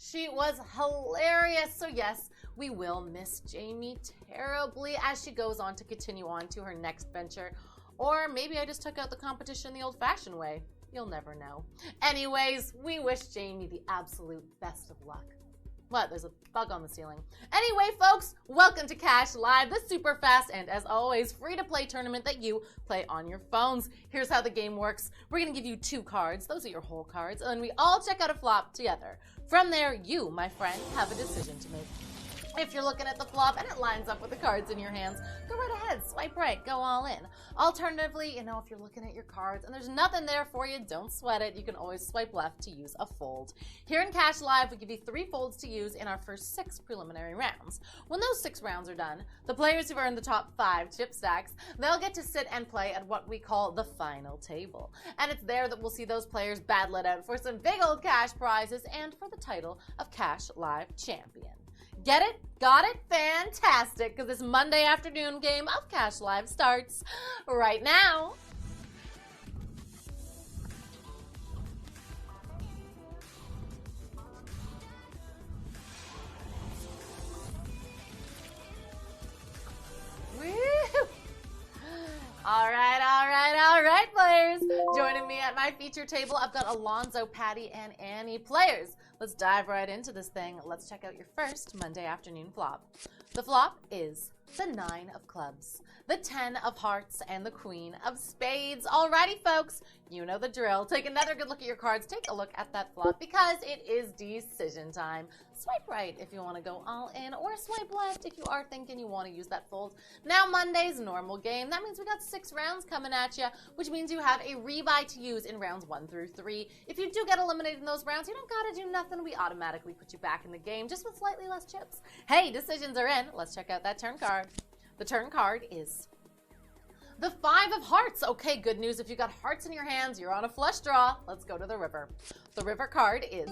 She was hilarious. So yes, we will miss Jamie terribly as she goes on to continue on to her next venture. Or maybe I just took out the competition the old-fashioned way. You'll never know. Anyways, we wish Jamie the absolute best of luck. What? There's a bug on the ceiling. Anyway, folks, welcome to Cash Live, the super fast and, as always, free-to-play tournament that you play on your phones. Here's how the game works. We're going to give you 2 cards. Those are your whole cards. And then we all check out a flop together. From there, you, my friend, have a decision to make. If you're looking at the flop and it lines up with the cards in your hands, go right ahead, swipe right, go all in. Alternatively, if you're looking at your cards and there's nothing there for you, don't sweat it. You can always swipe left to use a fold. Here in Cash Live, we give you 3 folds to use in our first 6 preliminary rounds. When those 6 rounds are done, the players who've earned the top 5 chip stacks, they'll get to sit and play at what we call the final table. And it's there that we'll see those players battle it out for some big old cash prizes and for the title of Cash Live Champion. Get it? Got it? Fantastic, because this Monday afternoon game of Cash Live starts right now. Woo! All right, players. Joining me at my feature table, I've got Alonzo, Patty, and Annie. Players, let's dive right into this thing. Let's check out your first Monday afternoon flop. The flop is the 9 of clubs, the 10 of hearts, and the Queen of spades. Alrighty, folks, you know the drill. Take another good look at your cards. Take a look at that flop because it is decision time. Swipe right if you want to go all in, or swipe left if you are thinking you want to use that fold. Now, Monday's normal game. That means we got 6 rounds coming at you, which means you have a rebuy to use in rounds 1 through 3. If you do get eliminated in those rounds, you don't got to do nothing. We automatically put you back in the game, just with slightly less chips. Hey, decisions are in. Let's check out that turn card. The turn card is the 5 of hearts. Okay, good news. If you got hearts in your hands, you're on a flush draw. Let's go to the river. The river card is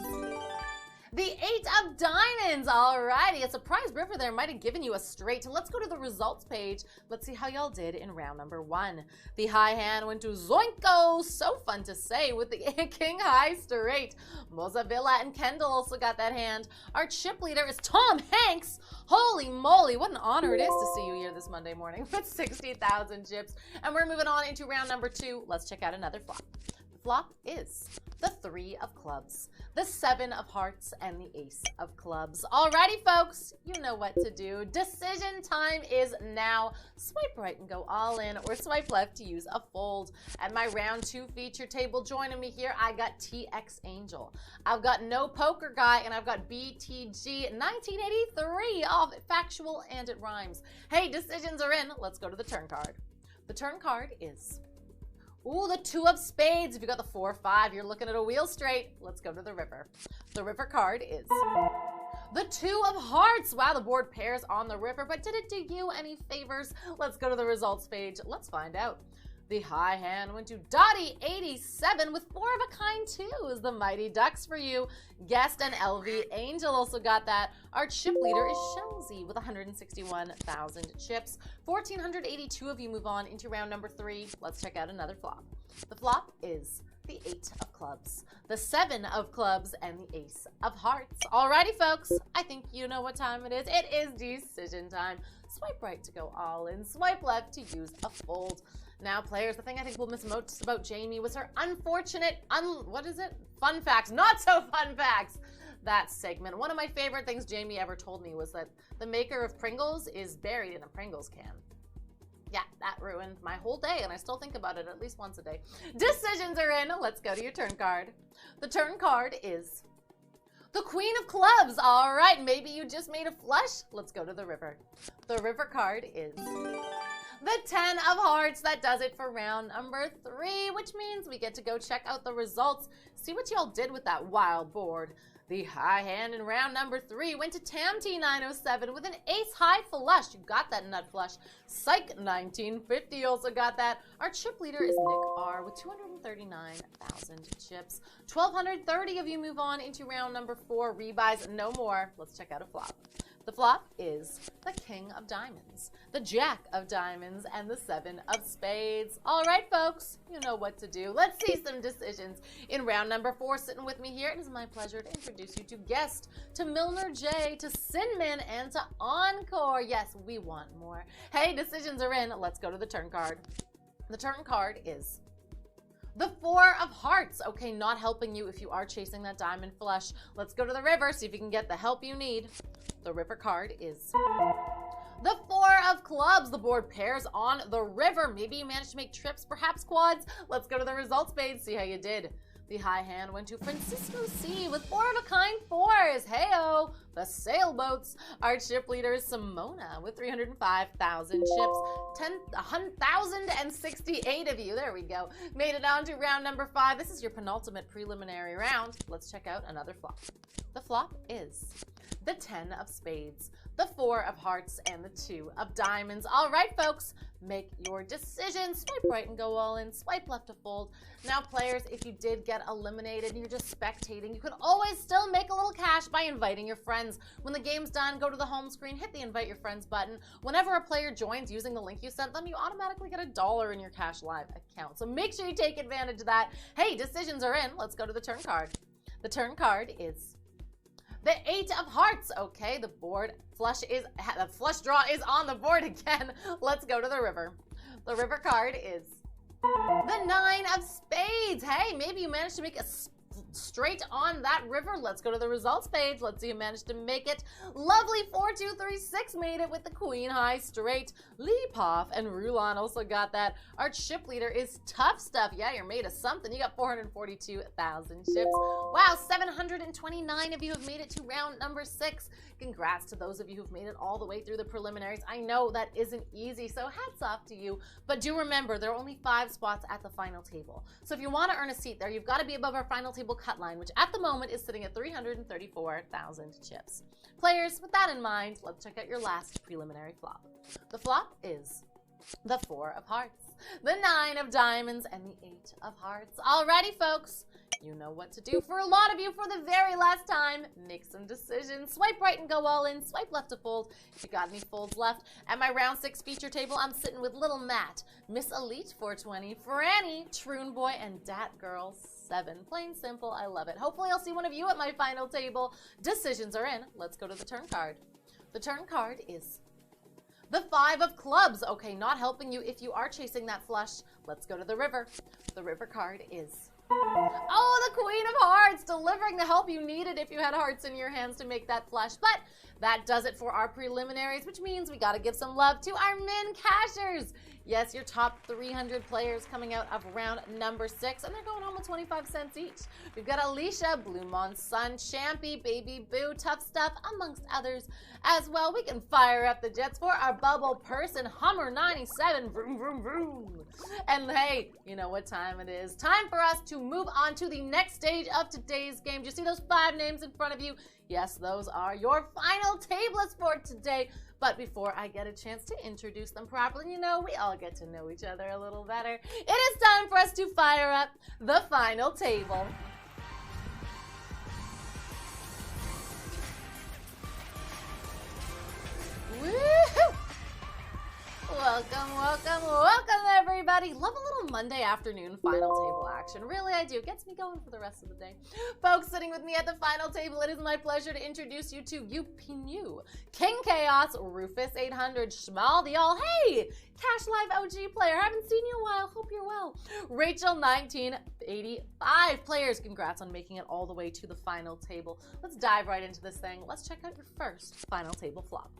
the 8 of diamonds. Alrighty, a surprise river there might have given you a straight. Let's go to the results page. Let's see how y'all did in round number 1. The high hand went to Zoinko. So fun to say with the king high straight. Mozavilla and Kendall also got that hand. Our chip leader is Tom Hanks. Holy moly, what an honor it is to see you here this Monday morning with 60,000 chips. And we're moving on into round number 2. Let's check out another flop. The flop is the 3 of clubs, the 7 of hearts, and the ace of clubs. Alrighty, folks, you know what to do. Decision time is now. Swipe right and go all in, or swipe left to use a fold. At my round 2 feature table, joining me here, I got TX Angel. I've got No Poker Guy, and I've got BTG 1983. All factual and it rhymes. Hey, decisions are in. Let's go to the turn card. The turn card is ooh, the 2 of spades. If you got the 4-5, you're looking at a wheel straight. Let's go to the river. The river card is the 2 of hearts. Wow, the board pairs on the river, but did it do you any favors? Let's go to the results page. Let's find out. The high hand went to Dottie 87 with 4 of a kind twos. The Mighty Ducks for you. Guest and LV Angel also got that. Our chip leader is Shelzy with 161,000 chips. 1,482 of you move on into round number 3. Let's check out another flop. The flop is the 8 of clubs, the 7 of clubs, and the ace of hearts. Alrighty, folks, I think you know what time it is. It is decision time. Swipe right to go all in, swipe left to use a fold. Now, players, the thing I think we'll miss most about Jamie was her unfortunate, fun facts, not so fun facts. That segment. One of my favorite things Jamie ever told me was that the maker of Pringles is buried in a Pringles can. Yeah, that ruined my whole day, and I still think about it at least once a day. Decisions are in. Let's go to your turn card. The turn card is the Queen of Clubs. All right, maybe you just made a flush. Let's go to the river. The river card is the 10 of hearts. That does it for round number 3, which means we get to go check out the results, see what y'all did with that wild board. The high hand in round number 3 went to Tamty 907 with an ace high flush. You got that nut flush. Psych 1950 also got that. Our chip leader is Nick R with 239,000 chips. 1,230 of you move on into round number 4. Rebuys no more. Let's check out a flop. The flop is the king of diamonds, the jack of diamonds, and the 7 of spades. All right, folks, you know what to do. Let's see some decisions. In round number 4, sitting with me here, it is my pleasure to introduce you to Guest, to Milner J, to Sinmin, and to Encore. Yes, we want more. Hey, decisions are in. Let's go to the turn card. The turn card is the 4 of hearts. Okay, not helping you if you are chasing that diamond flush. Let's go to the river, see if you can get the help you need. The river card is the 4 of clubs. The board pairs on the river. Maybe you managed to make trips, perhaps quads. Let's go to the results page, see how you did. The high hand went to Francisco C with 4 of a kind 4s. Hey-o, the sailboats. Our chip leader is Simona with 305,000 chips. 1,068 of you, there we go, made it on to round number 5. This is your penultimate preliminary round. Let's check out another flop. The flop is the 10 of spades, the 4 of hearts, and the 2 of diamonds. All right, folks, make your decision. Swipe right and go all in. Swipe left to fold. Now, players, if you did get eliminated and you're just spectating, you can always still make a little cash by inviting your friends. When the game's done, go to the home screen, hit the invite your friends button. Whenever a player joins using the link you sent them, you automatically get $1 in your Cash Live account. So make sure you take advantage of that. Hey, decisions are in. Let's go to the turn card. The turn card is the 8 of hearts. Okay, the flush draw is on the board again. Let's go to the river. The river card is the 9 of spades. Hey, maybe you managed to make a straight on that river. Let's go to the results page. Let's see who managed to make it. Lovely 4236 made it with the queen high straight. Leapoff and Rulon also got that. Our chip leader is Tough Stuff. Yeah, you're made of something. You got 442,000 chips. Wow, 729 of you have made it to round number 6. Congrats to those of you who've made it all the way through the preliminaries. I know that isn't easy, so hats off to you. But do remember, there are only 5 spots at the final table. So if you want to earn a seat there, you've got to be above our final table cut line, which at the moment is sitting at 334,000 chips. Players, with that in mind, let's check out your last preliminary flop. The flop is the 4 of hearts, the 9 of diamonds, and the 8 of hearts. Alrighty, folks. You know what to do. For a lot of you, for the very last time, make some decisions. Swipe right and go all in. Swipe left to fold if you got any folds left. At my round 6 feature table, I'm sitting with Little Matt, Miss Elite 420, Franny, Troon Boy, and Dat Girl 7. Plain simple, I love it. Hopefully I'll see one of you at my final table. Decisions are in. Let's go to the turn card. The turn card is the 5 of clubs. Okay, not helping you if you are chasing that flush. Let's go to the river. The river card is oh, the Queen of Hearts, delivering the help you needed if you had hearts in your hands to make that flush. But that does it for our preliminaries, which means we got to give some love to our min cashers. Yes, your top 300 players coming out of round number 6, and they're going home with 25 cents each. We've got Alicia, Blue Mon Sun, Champy, Baby Boo, Tough Stuff, amongst others as well. We can fire up the jets for our bubble person, Hummer 97, vroom, vroom, vroom. And hey, you know what time it is. Time for us to move on to the next stage of today's game. Do you see those 5 names in front of you? Yes, those are your final tablets for today. But before I get a chance to introduce them properly, you know, we all get to know each other a little better. It is time for us to fire up the final table. Woohoo! Welcome, welcome, welcome, everybody. Love a little Monday afternoon final table action. Really, I do. Gets me going for the rest of the day. Folks, sitting with me at the final table, it is my pleasure to introduce you to Yupinu, King Chaos, Rufus 800, Shmal the All. Hey, Cash Live OG player. Haven't seen you in a while. Hope you're well. Rachel 1985. Players, congrats on making it all the way to the final table. Let's dive right into this thing. Let's check out your first final table flop.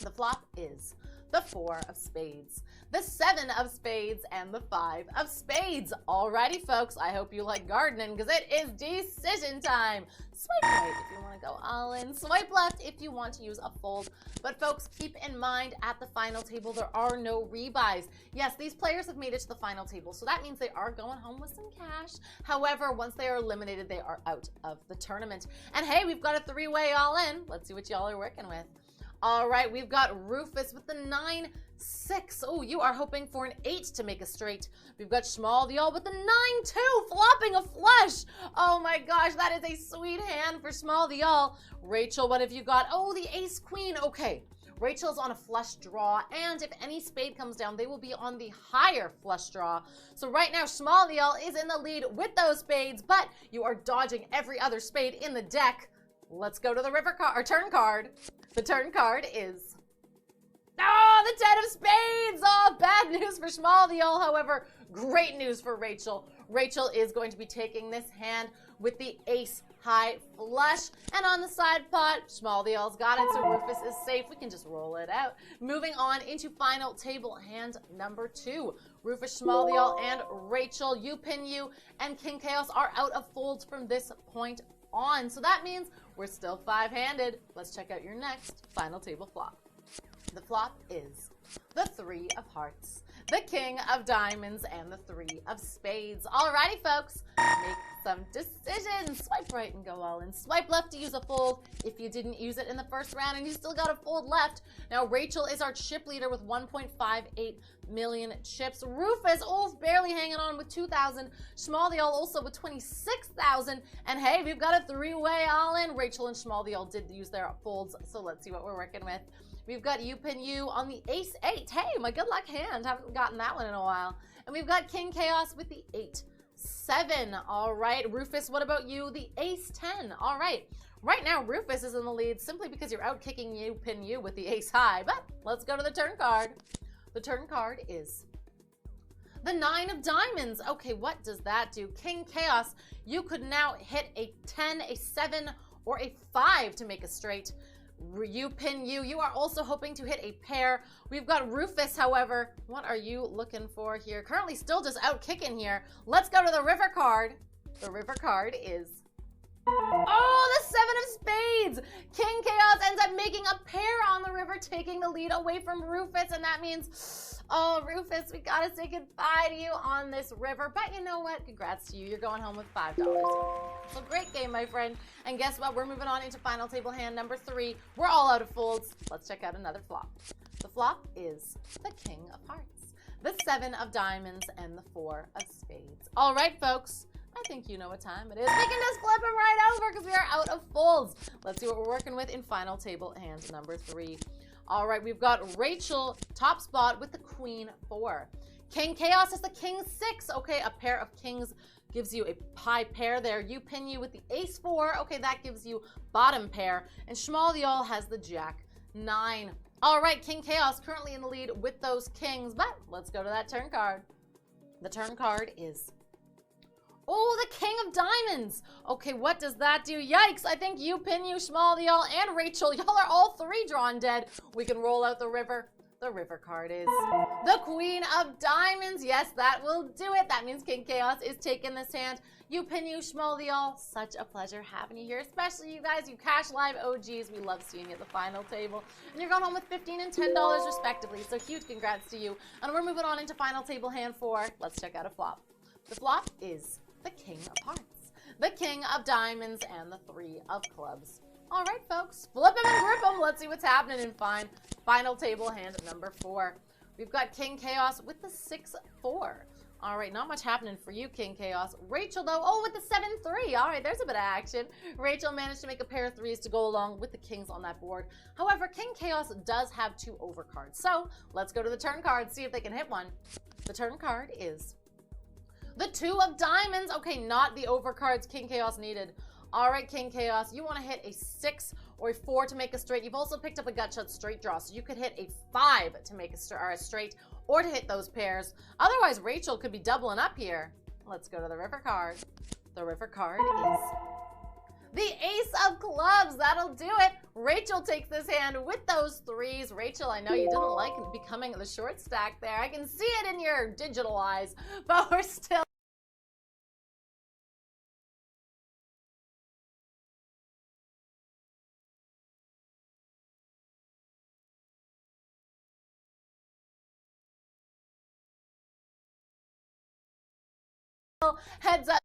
The flop is the 4 of spades, the 7 of spades, and the 5 of spades. Alrighty, folks, I hope you like gardening because it is decision time. Swipe right if you want to go all in. Swipe left if you want to use a fold. But folks, keep in mind at the final table, there are no rebuys. Yes, these players have made it to the final table, so that means they are going home with some cash. However, once they are eliminated, they are out of the tournament. And hey, we've got a 3-way all in. Let's see what y'all are working with. All right, we've got Rufus with the 9-6. Oh, you are hoping for an 8 to make a straight. We've got Schmaldial with the 9-2, flopping a flush. Oh my gosh, that is a sweet hand for Schmaldial. Rachel, what have you got? Oh, the ace queen. Okay, Rachel's on a flush draw, and if any spade comes down, they will be on the higher flush draw. So right now, Schmaldial is in the lead with those spades, but you are dodging every other spade in the deck. Let's go to the turn card. The turn card is, the 10 of spades. Oh, bad news for Schmaldial. However, great news for Rachel. Rachel is going to be taking this hand with the ace high flush. And on the side pot, Schmaldial's got it, so Rufus is safe. We can just roll it out. Moving on into final table hand number 2. Rufus, Schmaldial, and Rachel, you pin you, and King Chaos are out of folds from this point on. So that means we're still 5-handed. Let's check out your next final table flop. The flop is the 3 of hearts, the King of diamonds, and the 3 of spades. Alrighty, folks, make some decisions. Swipe right and go all in. Swipe left to use a fold if you didn't use it in the first round and you still got a fold left. Now, Rachel is our chip leader with 1.58 million chips. Rufus, barely hanging on with 2,000. Schmaldial also with 26,000. And hey, we've got a 3-way all in. Rachel and Schmaldial did use their folds, so let's see what we're working with. We've got you pin you on the ace 8. Hey, my good luck hand. Haven't gotten that one in a while. And we've got King Chaos with the 8-7. All right, Rufus, what about you? The ace 10. All right. Right now, Rufus is in the lead simply because you're out kicking you pin you with the ace high. But let's go to the turn card. The turn card is the 9 of diamonds. Okay, what does that do? King Chaos, you could now hit a 10, a 7, or a 5 to make a straight. You pin you. You are also hoping to hit a pair. We've got Rufus, however. What are you looking for here? Currently still just out kicking here. Let's go to the river card. The river card is, the 7 of spades. King Chaos ends up making a pair on the river, taking the lead away from Rufus, and that means, Rufus, we gotta say goodbye to you on this river. But you know what? Congrats to you. You're going home with $5. So great game, my friend. And guess what? We're moving on into final table hand number 3. We're all out of folds. Let's check out another flop. The flop is the King of Hearts, the 7 of diamonds, and the 4 of spades. All right, folks. I think you know what time it is. We can just flip them right over because we are out of folds. Let's see what we're working with in final table hand number 3. All right, we've got Rachel top spot with the Queen 4. King Chaos is the King 6. Okay, a pair of kings gives you a high pair there. You pin you with the ace 4. Okay, that gives you bottom pair. And Schmaldial has the Jack 9. All right, King Chaos currently in the lead with those kings, but let's go to that turn card. The turn card is, the King of diamonds. Okay, what does that do? Yikes, I think you pin you, Schmaldial, and Rachel. Y'all are all 3 drawn dead. We can roll out the river. The river card is the Queen of diamonds. Yes, that will do it. That means King Chaos is taking this hand. You pin you, Schmaldial. Such a pleasure having you here, especially you guys, you Cash Live OGs. We love seeing you at the final table. And you're going home with $15 and $10 respectively. So huge congrats to you. And we're moving on into final table hand 4. Let's check out a flop. The flop is the King of Hearts, the King of diamonds, and the 3 of clubs. All right, folks, flip them and grip them. Let's see what's happening in final table hand number 4. We've got King Chaos with the 6-4. All right, not much happening for you, King Chaos. Rachel, though, with the 7-3. All right, there's a bit of action. Rachel managed to make a pair of 3s to go along with the kings on that board. However, King Chaos does have 2 overcards. So let's go to the turn card, see if they can hit one. The turn card is the 2 of diamonds. Okay, not the overcards King Chaos needed. All right, King Chaos, you want to hit a 6 or a 4 to make a straight. You've also picked up a gut shot straight draw, so you could hit a 5 to make a straight or to hit those pairs. Otherwise, Rachel could be doubling up here. Let's go to the river card. The river card is the ace of clubs. That'll do it. Rachel takes this hand with those 3s. Rachel, I know you didn't like becoming the short stack there. I can see it in your digital eyes, but we're still heads up.